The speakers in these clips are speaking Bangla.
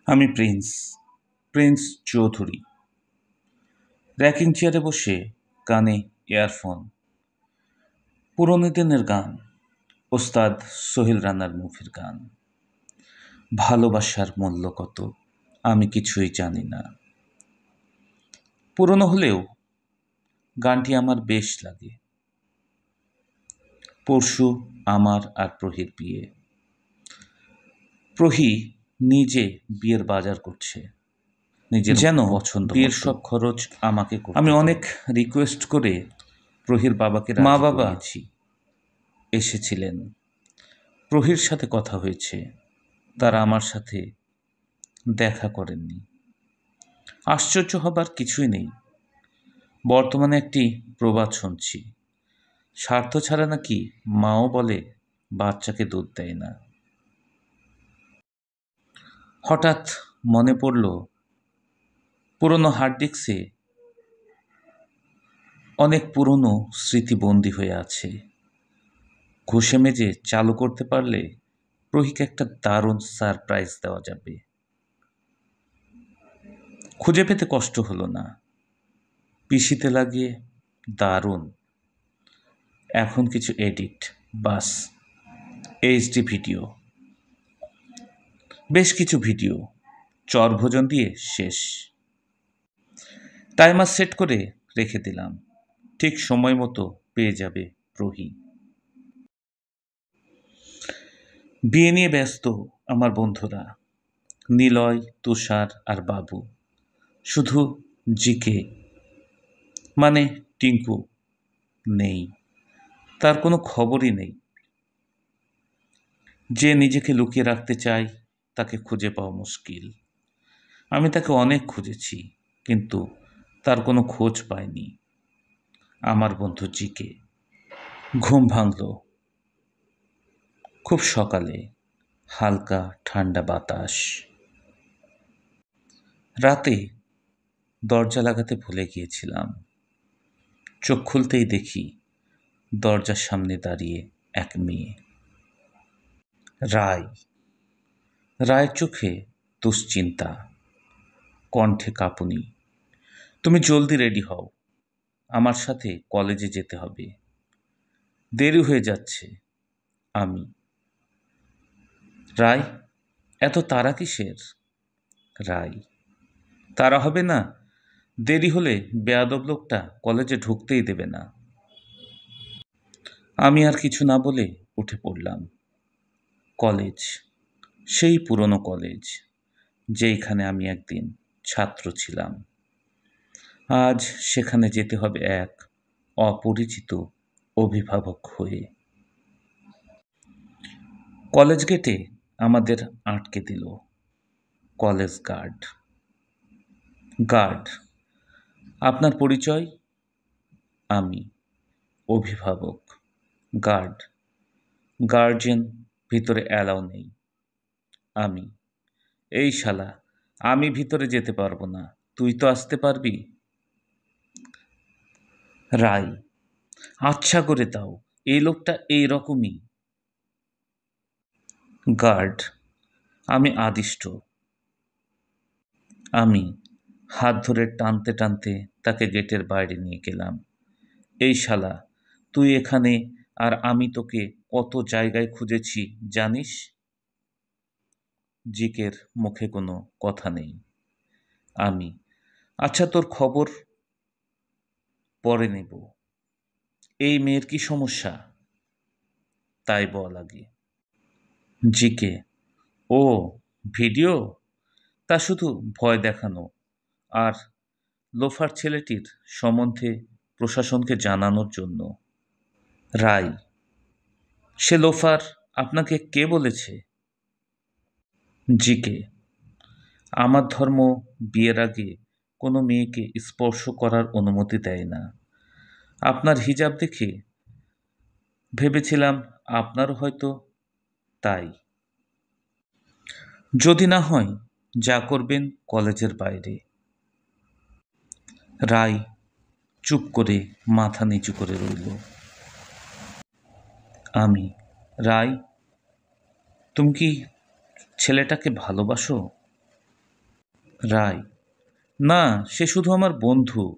আমি প্রিন্স চৌধুরী। র্যাকিং চেয়ারে বসে, কানে ইয়ারফোন, পুরনো দিনের গান, ওস্তাদ সোহেল রানার মুভির গান। ভালোবাসার মূল্য কত আমি কিছুই জানি না। পুরনো হলেও গানটি আমার বেশ লাগে। পরশু আমার আর প্রহির বিয়ে। প্রহি নিজে বিয়ের বাজার করছে, নিজের যেন পছন্দ বিয়ের সব খরচ আমাকে করতে। আমি অনেক রিকোয়েস্ট করে প্রহির বাবাকে মা বাবা এসেছিলেন। প্রহির সাথে কথা হয়েছে, তারা আমার সাথে দেখা করেননি। আশ্চর্য হবার কিছুই নেই। বর্তমানে একটি প্রবাদ শুনছি, স্বার্থ ছাড়া নাকি মাও বলে বাচ্চাকে দুধ দেয় না। হঠাৎ মনে পড়ল, পুরনো হার্ড ডিস্কে অনেক পুরনো স্মৃতি বন্দী হয়ে আছে। ঘষে মেজে চালু করতে পারলে প্রহিকে একটা দারুণ সারপ্রাইজ দেওয়া যাবে। খুঁজে পেতে কষ্ট হলো না, পিসিতে লাগিয়ে দারুণ। এখন কিছু এডিট, বাস এইচডি ভিডিও, বেশ কিছু ভিডিও চরভোজন দিয়ে শেষ। টাইমার সেট করে রেখে দিলাম, ঠিক সময় মতো পেয়ে যাবে প্রহি। বিয়ে নিয়ে ব্যস্ত আমার বন্ধুরা, নিলয়, তুষার আর বাবু। শুধু জিকে মানে টিঙ্কু নেই, তার কোনো খবরই নেই। যে নিজেকে লুকিয়ে রাখতে চায় তাকে খুঁজে পাওয়া মুশকিল। আমি তাকে অনেক খুঁজেছি, কিন্তু তার কোনো খোঁজ পাইনি। আমার বন্ধু জিকে। ঘুম ভাঙল খুব সকালে, হালকা ঠান্ডা বাতাস। রাতে দরজা লাগাতে ভুলে গিয়েছিলাম। চোখ খুলতেই দেখি দরজার সামনে দাঁড়িয়ে এক মেয়ে। রায়ের চোখে দুশ্চিন্তা, কণ্ঠে কাঁপুনি। তুমি জলদি রেডি হও, আমার সাথে কলেজে যেতে হবে, দেরি হয়ে যাচ্ছে। আমি, রায়, এত তাড়া কিসের? রায়, তাড়া হবে না, দেরি হলে বেয়াদব লোকটা কলেজে ঢুকতেই দেবে না। আমি আর কিছু না বলে উঠে পড়লাম। কলেজ, সেই পুরনো কলেজ যেইখানে আমি একদিন ছাত্র ছিলাম। আজ সেখানে যেতে হবে এক অপরিচিত অভিভাবক হয়ে। কলেজ গেটে আমাদের আটকে দিল কলেজ গার্ড। আপনার পরিচয়? আমি, অভিভাবক। গার্জিয়ান ভিতরে অ্যালাউ নেই। আমি, এই শালা, আমি ভিতরে যেতে পারবো না, তুই তো আসতে পারবি। রায়, আচ্ছা করে দাও, এই লোকটা এই রকমই। গার্ড, আমি আদিষ্ট। আমি হাত ধরে টানতে টানতে তাকে গেটের বাইরে নিয়ে গেলাম। এই শালা, তুই এখানে আর আমি তোকে কত জায়গায় খুঁজেছি জানিস? জিকের মুখে কোনো কথা নেই। আমি, আচ্ছা তোর খবর পরে নেব। এই মেয়ের কি সমস্যা তাই বল আগে। জিকে, ও ভিডিও, তা শুধু ভয় দেখানো আর লোফার ছেলেটির সম্বন্ধে প্রশাসনকে জানানোর জন্য। রায়, সে লোফার আপনাকে কে বলেছে? জিকে, আমার ধর্ম বিয়ের আগে কোনো মেয়েকে স্পর্শ করার অনুমতি দেয় না। আপনার হিজাব দেখে ভেবেছিলাম আপনারও হয়তো তাই। যদি না হয় যা করবেন কলেজের বাইরে। রায় চুপ করে মাথা নিচু করে রইল। আমি, রায়, তুমি কি ছেলেটাকে ভালোবাসো? রায়, না, সে শুধু আমার বন্ধু।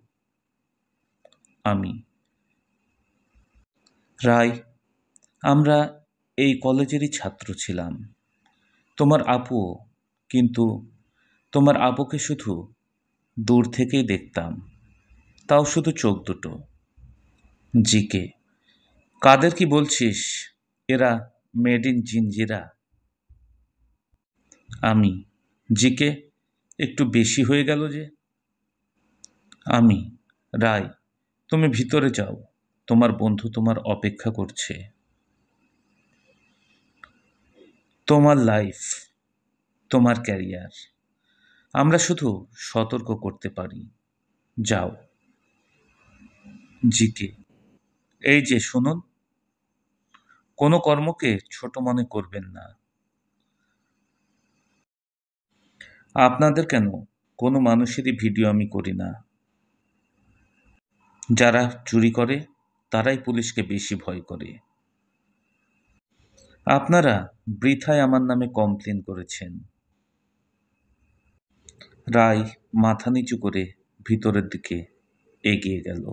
আমি, রায়, আমরা এই কলেজেরই ছাত্র ছিলাম। তোমার আপুও, কিন্তু তোমার আপুকে শুধু দূর থেকেই দেখতাম, তাও শুধু চোখ দুটো। জিকে, কাদের কি বলছিস? এরা মেড ইন জিঞ্জিরা। আমি, জিকে, একটু বেশি হয়ে গেল যে। আমি, রায়, তুমি ভিতরে যাও, তোমার বন্ধু তোমার অপেক্ষা করছে। তোমার লাইফ, তোমার ক্যারিয়ার, আমরা শুধু সতর্ক করতে পারি। যাও। জিকে, এই যে শুনুন, কোনো কর্মকে ছোট মনে করবেন না। আপনাদের কেন, কোনো মানুষেরই ভিডিও আমি করি না। যারা চুরি করে তারাই পুলিশকে বেশি ভয় করে। আপনারা বৃথায় আমার নামে কমপ্লেন করেছেন। রায় মাথা নিচু করে ভিতরের দিকে এগিয়ে গেল।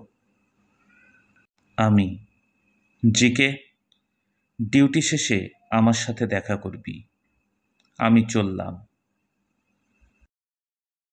আমি, জিকে, ডিউটি শেষে আমার সাথে দেখা করবি। আমি চললাম।